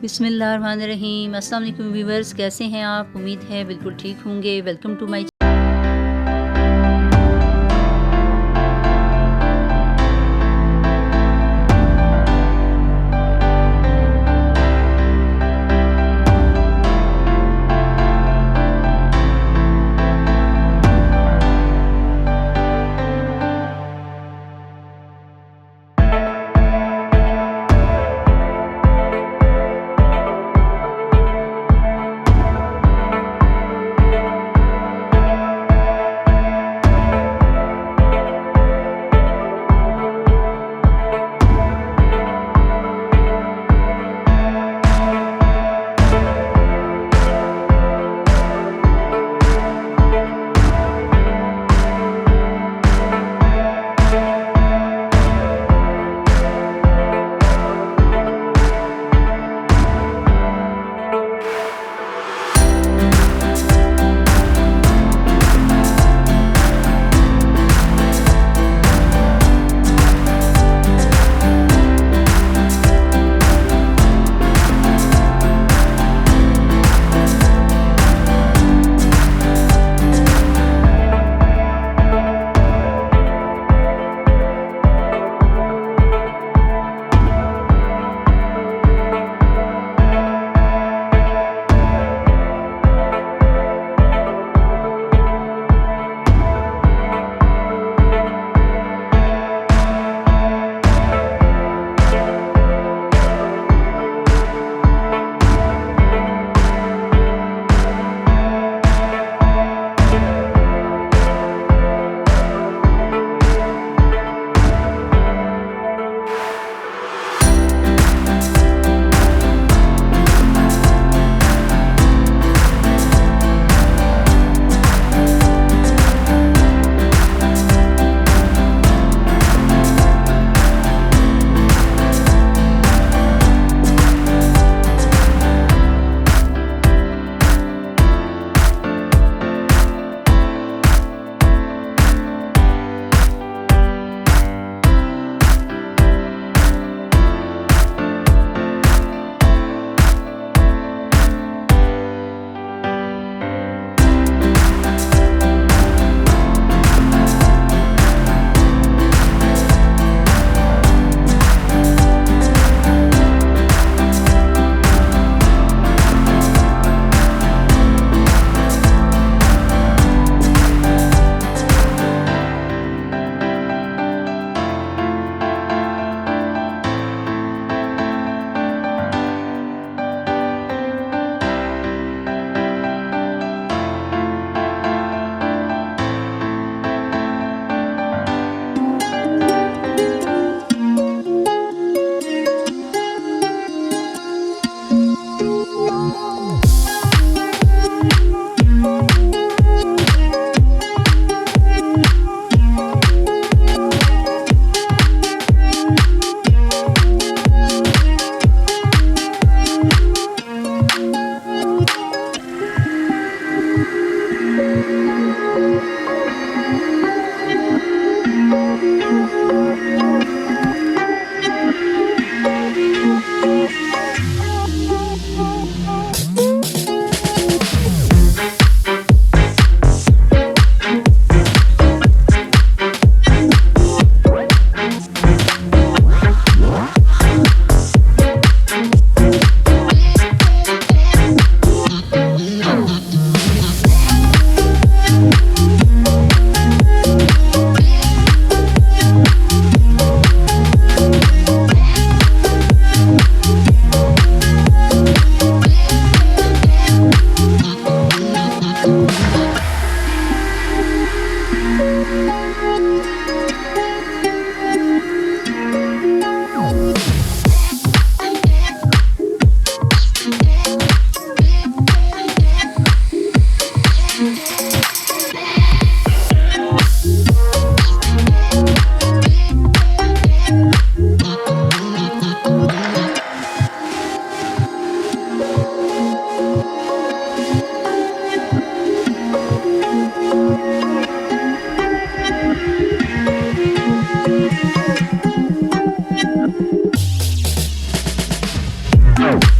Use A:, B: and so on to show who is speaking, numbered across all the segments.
A: बिस्मिल्लाहिर्रहमानिर्रहीम। अस्सलाम वालेकुम व्यूअर्स, कैसे हैं आप? उम्मीद है बिल्कुल ठीक होंगे। Welcome to my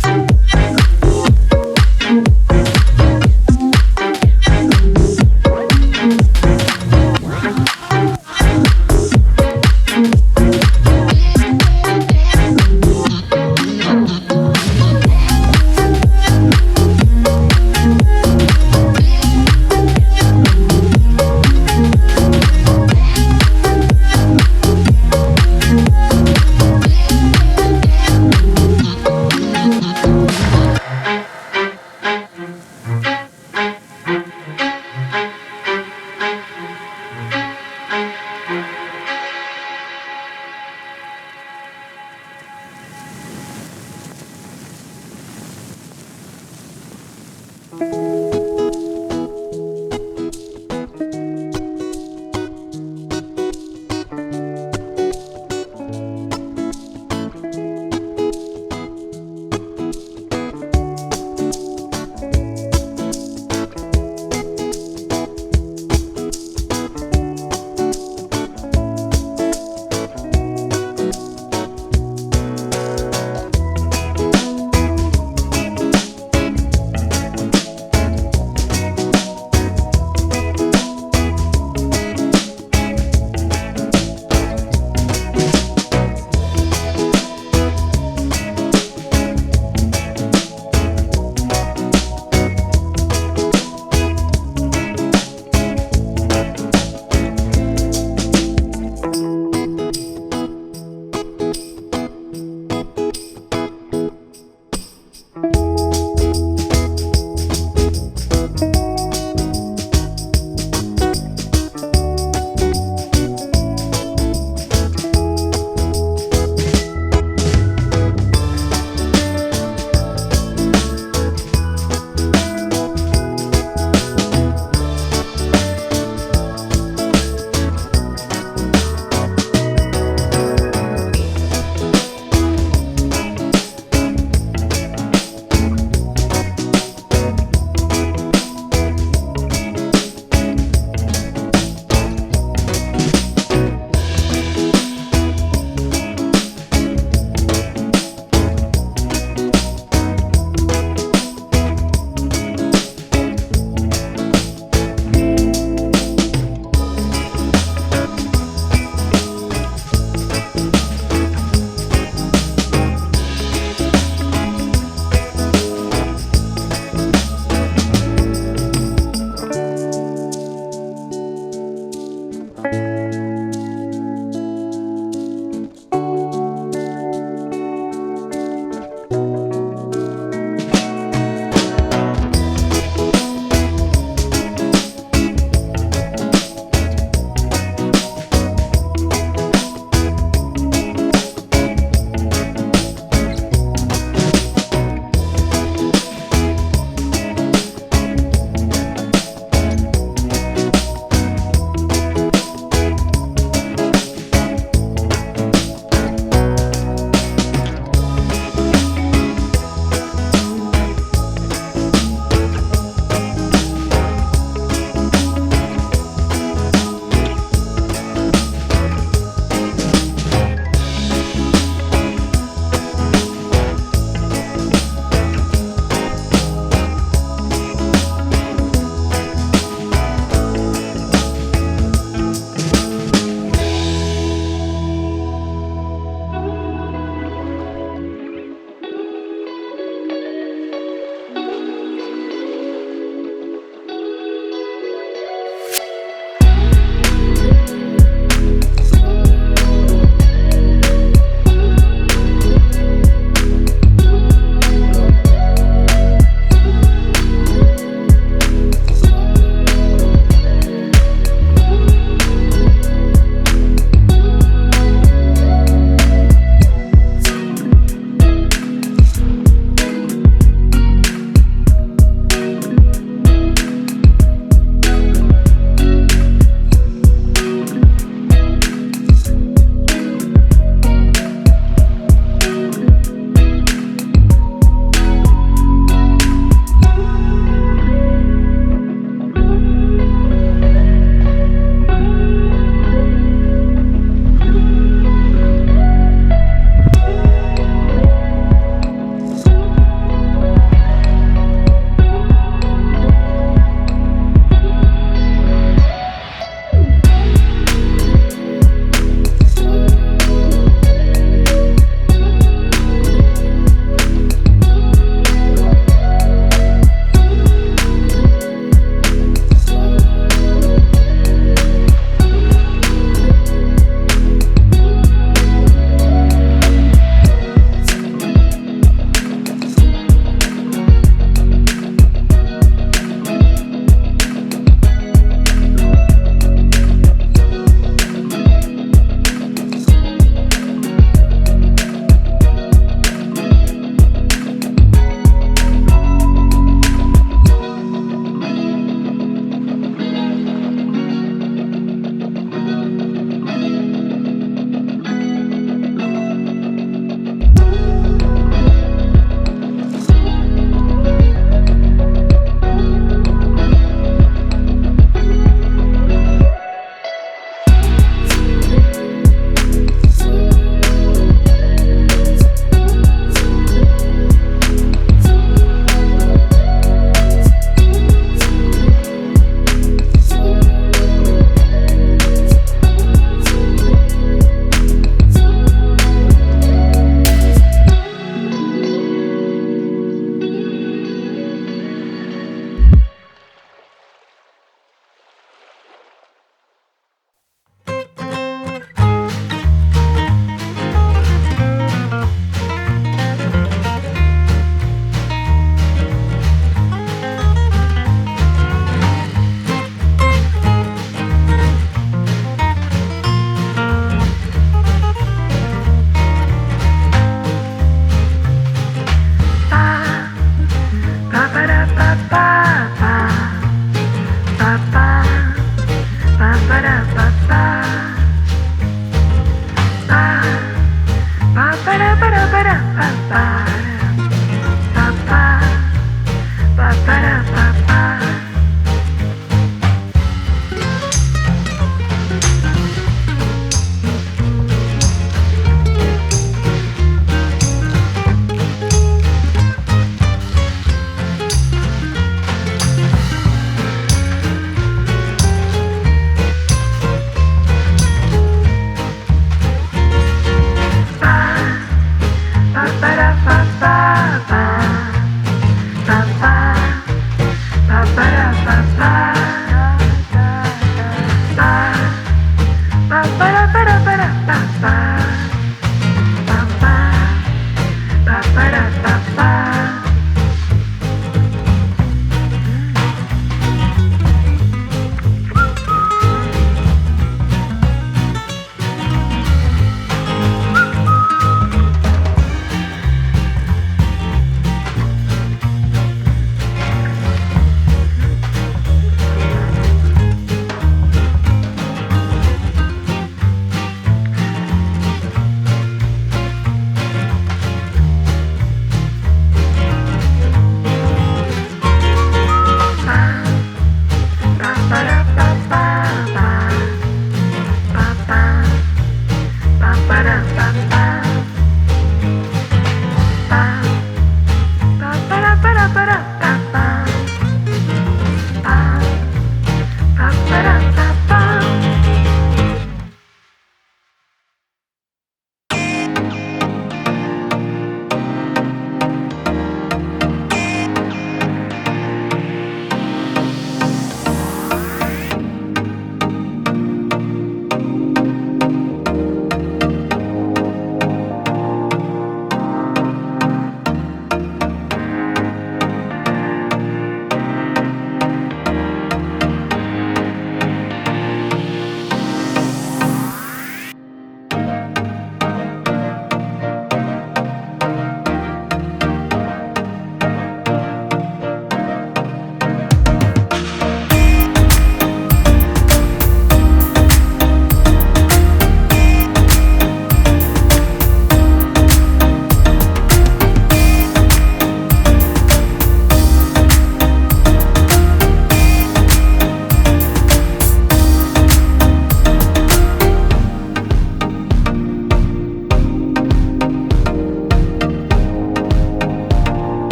B: Oh.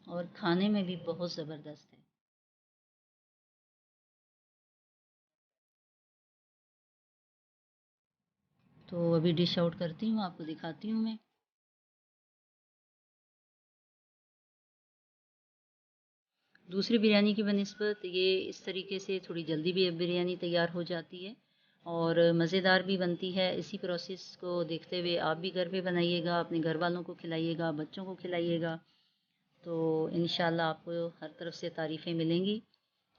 A: और खाने में भी बहुत ज़बरदस्त है। तो अभी डिश आउट करती हूँ, आपको दिखाती हूँ मैं। दूसरी बिरयानी की बनिस्बत ये इस तरीके से थोड़ी जल्दी भी बिरयानी तैयार हो जाती है और मज़ेदार भी बनती है। इसी प्रोसेस को देखते हुए आप भी घर पे बनाइएगा, अपने घर वालों को खिलाइएगा, बच्चों को खिलाइएगा, तो इंशाल्लाह आपको हर तरफ से तारीफ़ें मिलेंगी।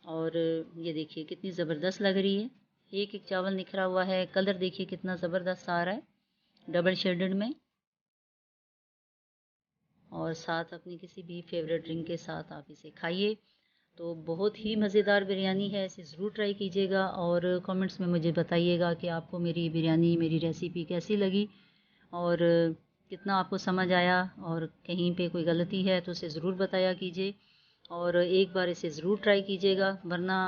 A: और ये देखिए कितनी ज़बरदस्त लग रही है, एक एक चावल निखरा हुआ है, कलर देखिए कितना ज़बरदस्त आ रहा है, डबल शेडेड में। और साथ अपनी किसी भी फेवरेट ड्रिंक के साथ आप इसे खाइए। तो बहुत ही मज़ेदार बिरयानी है, इसे ज़रूर ट्राई कीजिएगा और कमेंट्स में मुझे बताइएगा कि आपको मेरी बिरयानी, मेरी रेसिपी कैसी लगी और कितना आपको समझ आया, और कहीं पे कोई गलती है तो उसे ज़रूर बताया कीजिए और एक बार इसे ज़रूर ट्राई कीजिएगा। वरना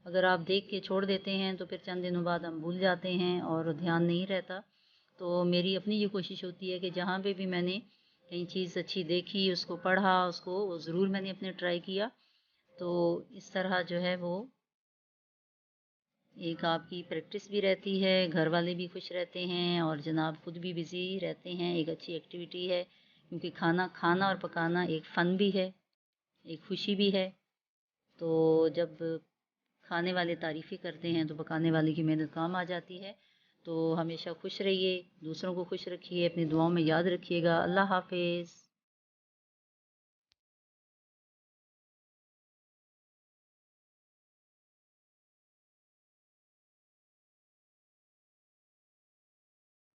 A: अगर आप देख के छोड़ देते हैं तो फिर चंद दिनों बाद हम भूल जाते हैं और ध्यान नहीं रहता। तो मेरी अपनी ये कोशिश होती है कि जहाँ पे भी मैंने कहीं चीज़ अच्छी देखी, उसको पढ़ा, उसको ज़रूर मैंने अपने ट्राई किया। तो इस तरह जो है वो एक आपकी प्रैक्टिस भी रहती है, घर वाले भी खुश रहते हैं और जनाब खुद भी बिज़ी रहते हैं। एक अच्छी एक्टिविटी है, क्योंकि खाना खाना और पकाना एक फ़न भी है, एक खुशी भी है। तो जब खाने वाले तारीफ़ें करते हैं तो पकाने वाले की मेहनत काम आ जाती है। तो हमेशा खुश रहिए, दूसरों को खुश रखिए, अपनी दुआओं में याद रखिएगा। अल्लाह हाफ़िज़।